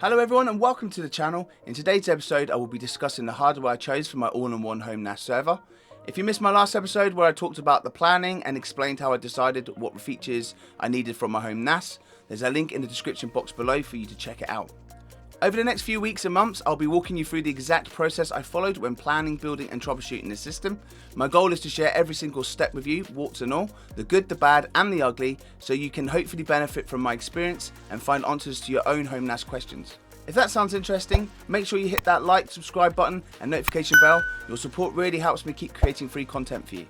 Hello everyone and welcome to the channel. In today's episode I will be discussing the hardware I chose for my all-in-one home NAS server. If you missed my last episode where I talked about the planning and explained how I decided what features I needed from my home NAS, there's a link in the description box below for you to check it out. Over the next few weeks and months, I'll be walking you through the exact process I followed when planning, building and troubleshooting the system. My goal is to share every single step with you, warts and all, the good, the bad and the ugly, so you can hopefully benefit from my experience and find answers to your own home NAS questions. If that sounds interesting, make sure you hit that like, subscribe button and notification bell. Your support really helps me keep creating free content for you.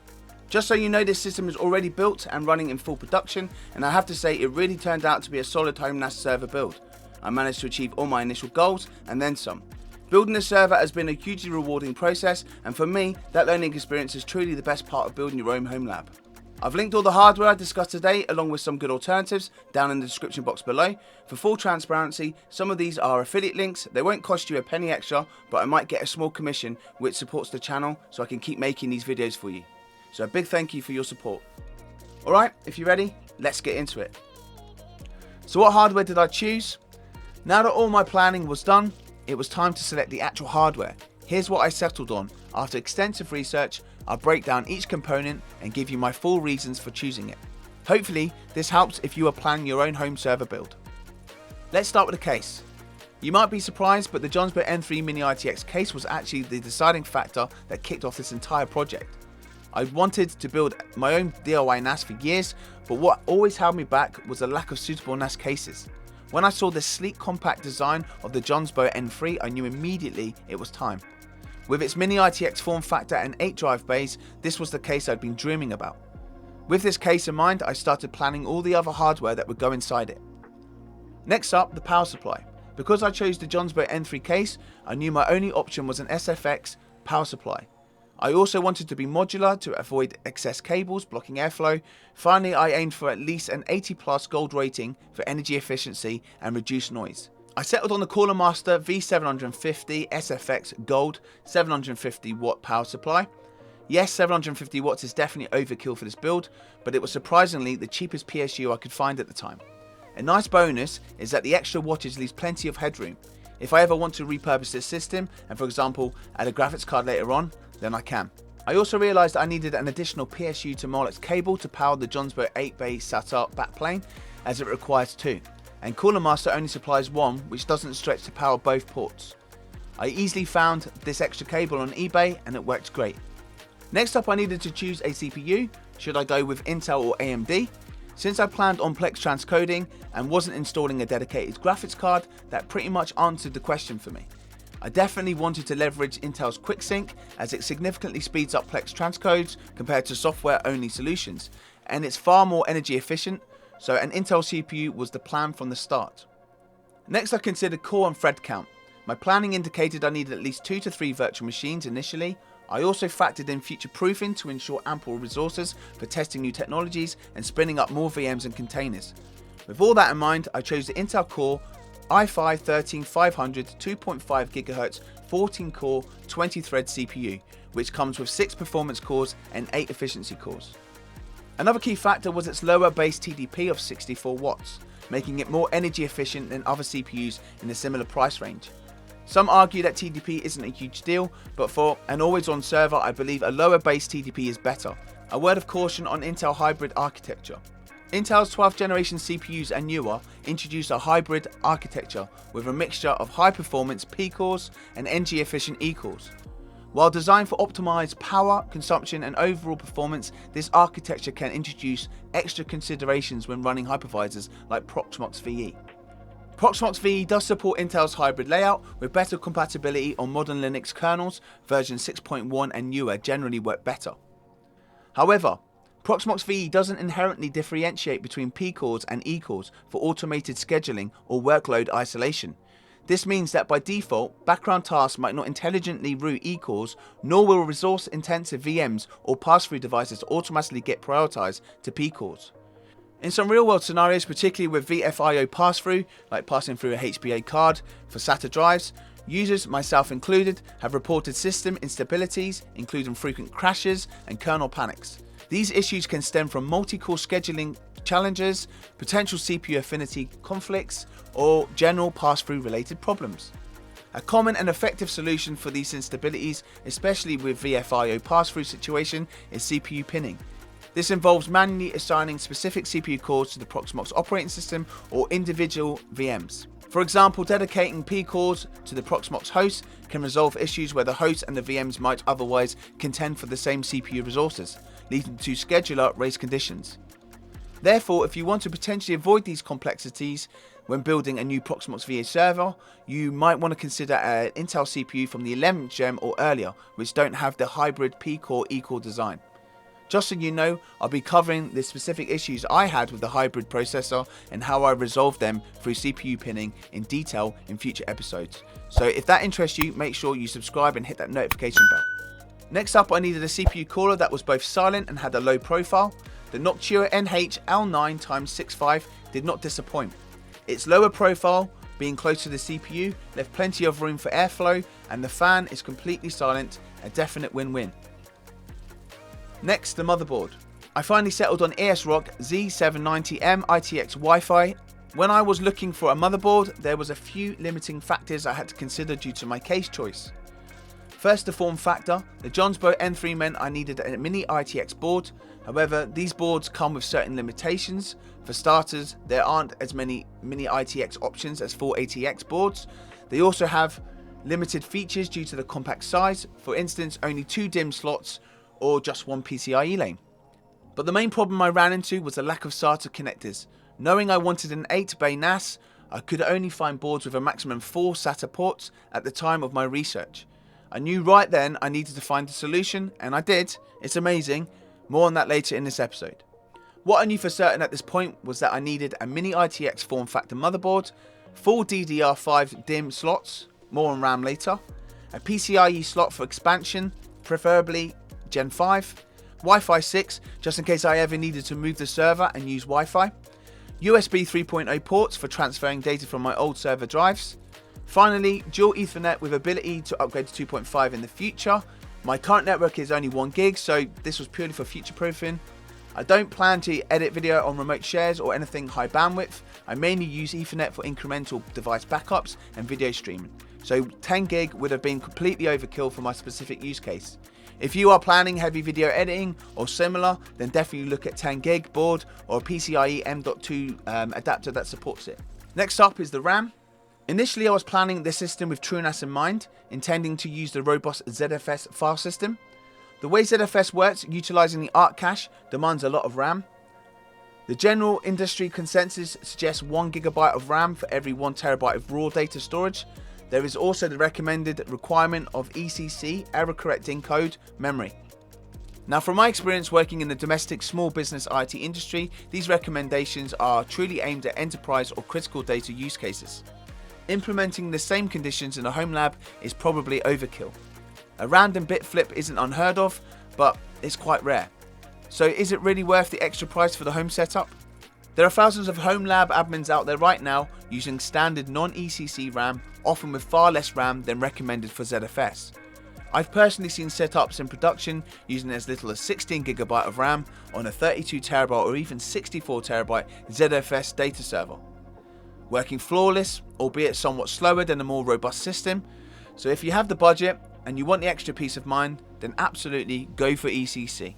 Just so you know, this system is already built and running in full production, and I have to say it really turned out to be a solid home NAS server build. I managed to achieve all my initial goals and then some. Building the server has been a hugely rewarding process, and for me, that learning experience is truly the best part of building your own home lab. I've linked all the hardware I discussed today along with some good alternatives down in the description box below. For full transparency, some of these are affiliate links. They won't cost you a penny extra, but I might get a small commission which supports the channel so I can keep making these videos for you. So a big thank you for your support. Alright, if you're ready, let's get into it. So what hardware did I choose? Now that all my planning was done, it was time to select the actual hardware. Here's what I settled on. After extensive research, I'll break down each component and give you my full reasons for choosing it. Hopefully, this helps if you are planning your own home server build. Let's start with the case. You might be surprised, but the Johnsbow N3 Mini ITX case was actually the deciding factor that kicked off this entire project. I wanted to build my own DIY NAS for years, but what always held me back was the lack of suitable NAS cases. When I saw the sleek compact design of the Johnsbow N3, I knew immediately it was time. With its Mini ITX form factor and 8 drive bays, this was the case I'd been dreaming about. With this case in mind, I started planning all the other hardware that would go inside it. Next up, the power supply. Because I chose the Johnsbow N3 case, I knew my only option was an SFX power supply. I also wanted to be modular to avoid excess cables blocking airflow. Finally, I aimed for at least an 80+ gold rating for energy efficiency and reduced noise. I settled on the Cooler Master V750 SFX Gold 750 watt power supply. Yes, 750 watts is definitely overkill for this build, but it was surprisingly the cheapest PSU I could find at the time. A nice bonus is that the extra wattage leaves plenty of headroom. If I ever want to repurpose this system and, for example, add a graphics card later on, then I can. I also realised I needed an additional PSU to Molex cable to power the Johnsbow 8-bay SATA backplane, as it requires 2, and Cooler Master only supplies 1, which doesn't stretch to power both ports. I easily found this extra cable on eBay and it worked great. Next up, I needed to choose a CPU. Should I go with Intel or AMD? Since I planned on Plex transcoding and wasn't installing a dedicated graphics card, that pretty much answered the question for me. I definitely wanted to leverage Intel's QuickSync as it significantly speeds up Plex transcodes compared to software-only solutions, and it's far more energy efficient, so an Intel CPU was the plan from the start. Next, I considered core and thread count. My planning indicated I needed at least 2 to 3 virtual machines initially. I also factored in future proofing to ensure ample resources for testing new technologies and spinning up more VMs and containers. With all that in mind, I chose the Intel Core i5-13500 2.5 GHz 14 core 20 thread CPU, which comes with 6 performance cores and 8 efficiency cores. Another key factor was its lower base TDP of 64 watts, making it more energy efficient than other CPUs in a similar price range. Some argue that TDP isn't a huge deal, but for an always-on server, I believe a lower base TDP is better. A word of caution on Intel hybrid architecture. Intel's 12th generation CPUs and newer introduce a hybrid architecture with a mixture of high-performance P cores and energy-efficient E cores. While designed for optimized power, consumption and overall performance, this architecture can introduce extra considerations when running hypervisors like Proxmox VE. Proxmox VE does support Intel's hybrid layout with better compatibility on modern Linux kernels. Version 6.1 and newer generally work better. However, Proxmox VE doesn't inherently differentiate between P cores and E cores for automated scheduling or workload isolation. This means that by default, background tasks might not intelligently route E cores, nor will resource-intensive VMs or pass-through devices automatically get prioritized to P cores. In some real-world scenarios, particularly with VFIO pass-through, like passing through a HBA card for SATA drives, users, myself included, have reported system instabilities, including frequent crashes and kernel panics. These issues can stem from multi-core scheduling challenges, potential CPU affinity conflicts, or general pass-through related problems. A common and effective solution for these instabilities, especially with VFIO pass-through situation, is CPU pinning. This involves manually assigning specific CPU cores to the Proxmox operating system or individual VMs. For example, dedicating P cores to the Proxmox host can resolve issues where the host and the VMs might otherwise contend for the same CPU resources, leading to scheduler race conditions. Therefore, if you want to potentially avoid these complexities when building a new Proxmox VA server, you might want to consider an Intel CPU from the 11th gen or earlier, which don't have the hybrid P-core E-core design. Just so you know, I'll be covering the specific issues I had with the hybrid processor and how I resolved them through CPU pinning in detail in future episodes. So if that interests you, make sure you subscribe and hit that notification bell. Next up, I needed a CPU cooler that was both silent and had a low profile. The Noctua NH-L9x65 did not disappoint. Its lower profile, being close to the CPU, left plenty of room for airflow, and the fan is completely silent, a definite win-win. Next, the motherboard. I finally settled on ASRock Z790M ITX Wi-Fi. When I was looking for a motherboard, there was a few limiting factors I had to consider due to my case choice. First, the form factor. The Johnsbow N3 meant I needed a mini ITX board. However, these boards come with certain limitations. For starters, there aren't as many mini ITX options as full ATX boards. They also have limited features due to the compact size. For instance, only 2 DIMM slots or just 1 PCIe lane. But the main problem I ran into was the lack of SATA connectors. Knowing I wanted an 8-bay NAS, I could only find boards with a maximum 4 SATA ports at the time of my research. I knew right then I needed to find a solution, and I did. It's amazing. More on that later in this episode. What I knew for certain at this point was that I needed a mini ITX form factor motherboard, full DDR5 DIMM slots, more on RAM later, a PCIe slot for expansion, preferably Gen 5, Wi-Fi 6 just in case I ever needed to move the server and use Wi-Fi, USB 3.0 ports for transferring data from my old server drives. Finally, dual Ethernet with ability to upgrade to 2.5 in the future. My current network is only 1 gig, so this was purely for future proofing. I don't plan to edit video on remote shares or anything high bandwidth. I mainly use Ethernet for incremental device backups and video streaming. So 10 gig would have been completely overkill for my specific use case. If you are planning heavy video editing or similar, then definitely look at 10 gig board or a PCIe M.2 adapter that supports it. Next up is the RAM. Initially I was planning this system with TrueNAS in mind, intending to use the robust ZFS file system. The way ZFS works, utilizing the ARC cache, demands a lot of RAM. The general industry consensus suggests 1 GB of RAM for every 1 TB of raw data storage. There is also the recommended requirement of ECC, error correcting code, memory. Now from my experience working in the domestic small business IT industry, these recommendations are truly aimed at enterprise or critical data use cases. Implementing the same conditions in a home lab is probably overkill. A random bit flip isn't unheard of, but it's quite rare. So is it really worth the extra price for the home setup? There are thousands of home lab admins out there right now using standard non-ECC RAM, often with far less RAM than recommended for ZFS. I've personally seen setups in production using as little as 16 GB of RAM on a 32 TB or even 64 TB ZFS data server. Working flawless, albeit somewhat slower than a more robust system. So if you have the budget and you want the extra peace of mind, then absolutely go for ECC.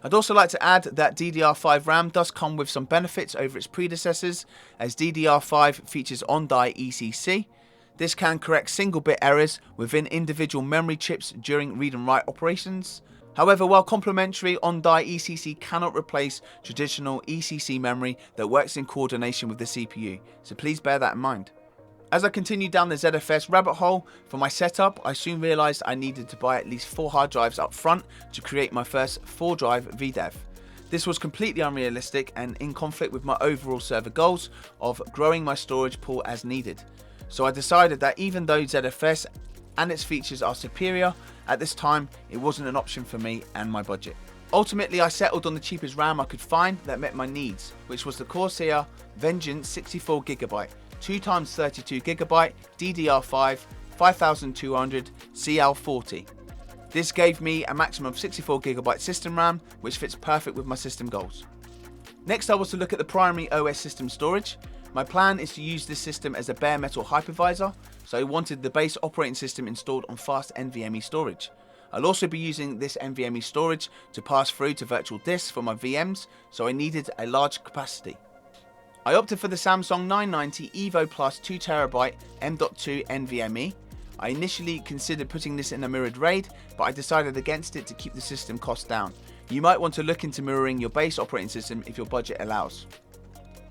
I'd also like to add that DDR5 RAM does come with some benefits over its predecessors, as DDR5 features on-die ECC. This can correct single-bit errors within individual memory chips during read and write operations. However, while complementary, on-die ECC cannot replace traditional ECC memory that works in coordination with the CPU, so please bear that in mind. As I continued down the ZFS rabbit hole for my setup, I soon realized I needed to buy at least 4 hard drives up front to create my first 4-drive VDEV. This was completely unrealistic and in conflict with my overall server goals of growing my storage pool as needed. So I decided that even though ZFS and its features are superior, at this time it wasn't an option for me and my budget. Ultimately, I settled on the cheapest RAM I could find that met my needs, which was the Corsair Vengeance 64GB. 2x32GB DDR5 5200 CL40. This gave me a maximum of 64GB system RAM, which fits perfect with my system goals. Next, I was to look at the primary OS system storage. My plan is to use this system as a bare metal hypervisor, so I wanted the base operating system installed on fast NVMe storage. I'll also be using this NVMe storage to pass through to virtual disks for my VMs, so I needed a large capacity. I opted for the Samsung 990 EVO Plus 2TB M.2 NVMe. I initially considered putting this in a mirrored RAID, but I decided against it to keep the system cost down. You might want to look into mirroring your base operating system if your budget allows.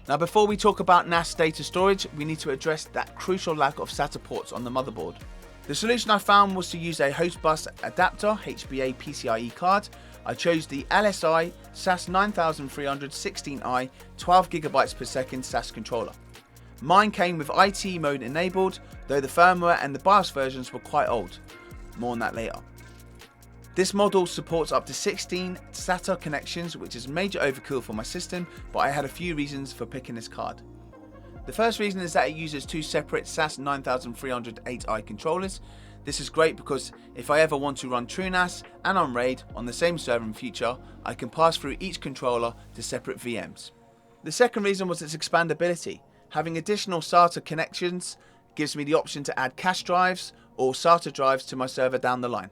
Now, before we talk about NAS data storage, we need to address that crucial lack of SATA ports on the motherboard. The solution I found was to use a host bus adapter HBA PCIe card. I chose the LSI SAS 9300 16i 12GB per second SAS controller. Mine came with IT mode enabled, though the firmware and the BIOS versions were quite old. More on that later. This model supports up to 16 SATA connections, which is major overkill for my system, but I had a few reasons for picking this card. The first reason is that it uses two separate SAS 9300 8i controllers. This is great because if I ever want to run TrueNAS and on RAID on the same server in future, I can pass through each controller to separate VMs. The second reason was its expandability. Having additional SATA connections gives me the option to add cache drives or SATA drives to my server down the line.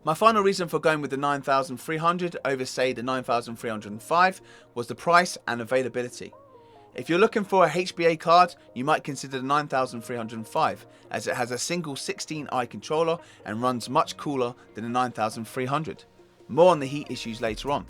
My final reason for going with the 9300 over, say, the 9305 was the price and availability. If you're looking for a HBA card, you might consider the 9305, as it has a single 16i controller and runs much cooler than the 9300. More on the heat issues later on.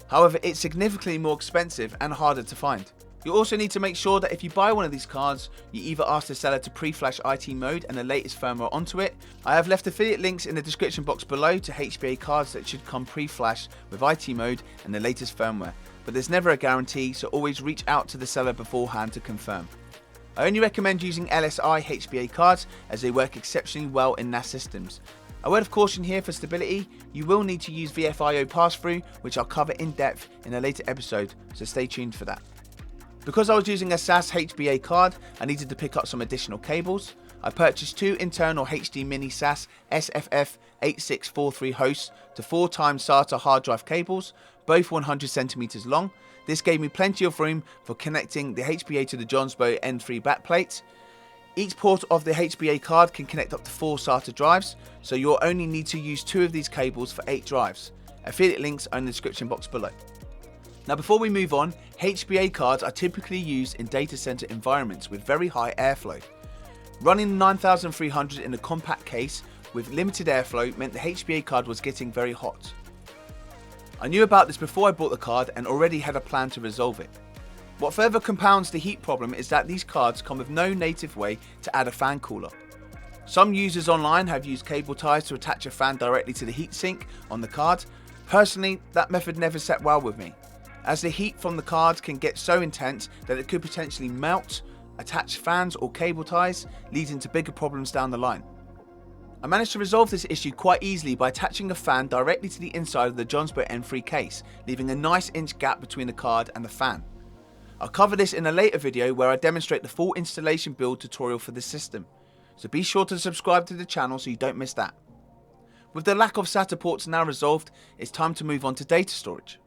However, it's significantly more expensive and harder to find. You also need to make sure that if you buy one of these cards, you either ask the seller to pre-flash IT mode and the latest firmware onto it. I have left affiliate links in the description box below to HBA cards that should come pre-flashed with IT mode and the latest firmware, but there's never a guarantee, so always reach out to the seller beforehand to confirm. I only recommend using LSI HBA cards as they work exceptionally well in NAS systems. A word of caution here for stability, you will need to use VFIO pass-through, which I'll cover in depth in a later episode, so stay tuned for that. Because I was using a SAS HBA card, I needed to pick up some additional cables. I purchased two internal HD Mini SAS SFF 8643 hosts to 4x SATA hard drive cables, both 100 cm long. This gave me plenty of room for connecting the HBA to the Johnsbow N3 backplate. Each port of the HBA card can connect up to 4 SATA drives, so you'll only need to use 2 of these cables for 8 drives. Affiliate links are in the description box below. Now, before we move on, HBA cards are typically used in data center environments with very high airflow. Running the 9300 in a compact case with limited airflow meant the HBA card was getting very hot. I knew about this before I bought the card and already had a plan to resolve it. What further compounds the heat problem is that these cards come with no native way to add a fan cooler. Some users online have used cable ties to attach a fan directly to the heatsink on the card. Personally, that method never sat well with me, as the heat from the cards can get so intense that it could potentially melt attached fans or cable ties, leading to bigger problems down the line. I managed to resolve this issue quite easily by attaching a fan directly to the inside of the Johnsbow N3 case, leaving a nice inch gap between the card and the fan. I'll cover this in a later video where I demonstrate the full installation build tutorial for this system, so be sure to subscribe to the channel so you don't miss that. With the lack of SATA ports now resolved, it's time to move on to data storage.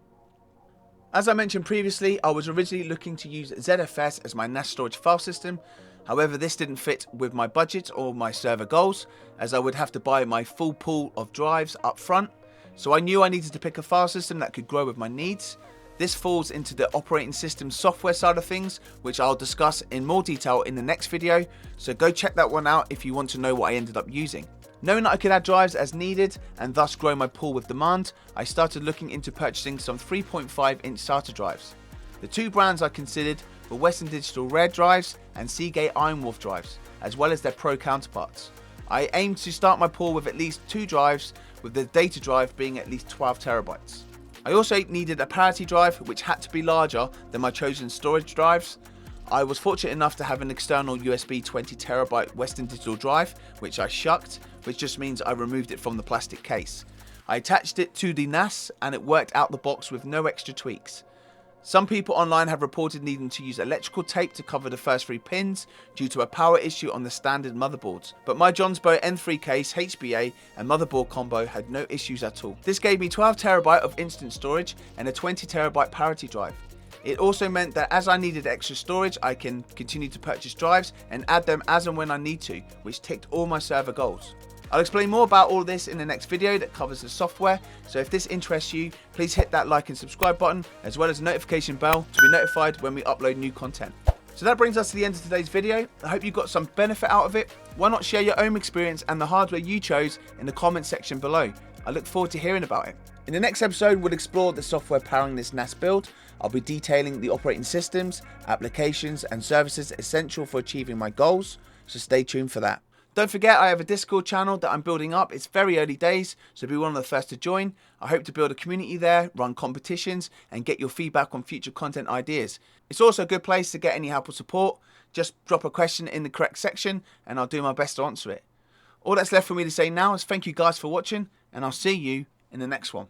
As I mentioned previously, I was originally looking to use ZFS as my NAS storage file system. However, this didn't fit with my budget or my server goals, as I would have to buy my full pool of drives up front. So I knew I needed to pick a file system that could grow with my needs. This falls into the operating system software side of things, which I'll discuss in more detail in the next video. So go check that one out if you want to know what I ended up using. Knowing that I could add drives as needed and thus grow my pool with demand, I started looking into purchasing some 3.5-inch SATA drives. The two brands I considered were Western Digital Red drives and Seagate Ironwolf drives, as well as their Pro counterparts. I aimed to start my pool with at least 2 drives, with the data drive being at least 12 terabytes. I also needed a parity drive, which had to be larger than my chosen storage drives. I was fortunate enough to have an external USB 20TB Western Digital drive, which I shucked, which just means I removed it from the plastic case. I attached it to the NAS and it worked out the box with no extra tweaks. Some people online have reported needing to use electrical tape to cover the first 3 pins due to a power issue on the standard motherboards, but my Johnsbow N3 case, HBA and motherboard combo had no issues at all. This gave me 12TB of instant storage and a 20TB parity drive. It also meant that as I needed extra storage, I can continue to purchase drives and add them as and when I need to, which ticked all my server goals. I'll explain more about all this in the next video that covers the software, so if this interests you, please hit that like and subscribe button, as well as the notification bell to be notified when we upload new content. So that brings us to the end of today's video. I hope you got some benefit out of it. Why not share your own experience and the hardware you chose in the comment section below? I look forward to hearing about it. In the next episode, we'll explore the software powering this NAS build. I'll be detailing the operating systems, applications, and services essential for achieving my goals, so stay tuned for that. Don't forget, I have a Discord channel that I'm building up. It's very early days, so be one of the first to join. I hope to build a community there, run competitions, and get your feedback on future content ideas. It's also a good place to get any help or support. Just drop a question in the correct section, and I'll do my best to answer it. All that's left for me to say now is thank you guys for watching, and I'll see you in the next one.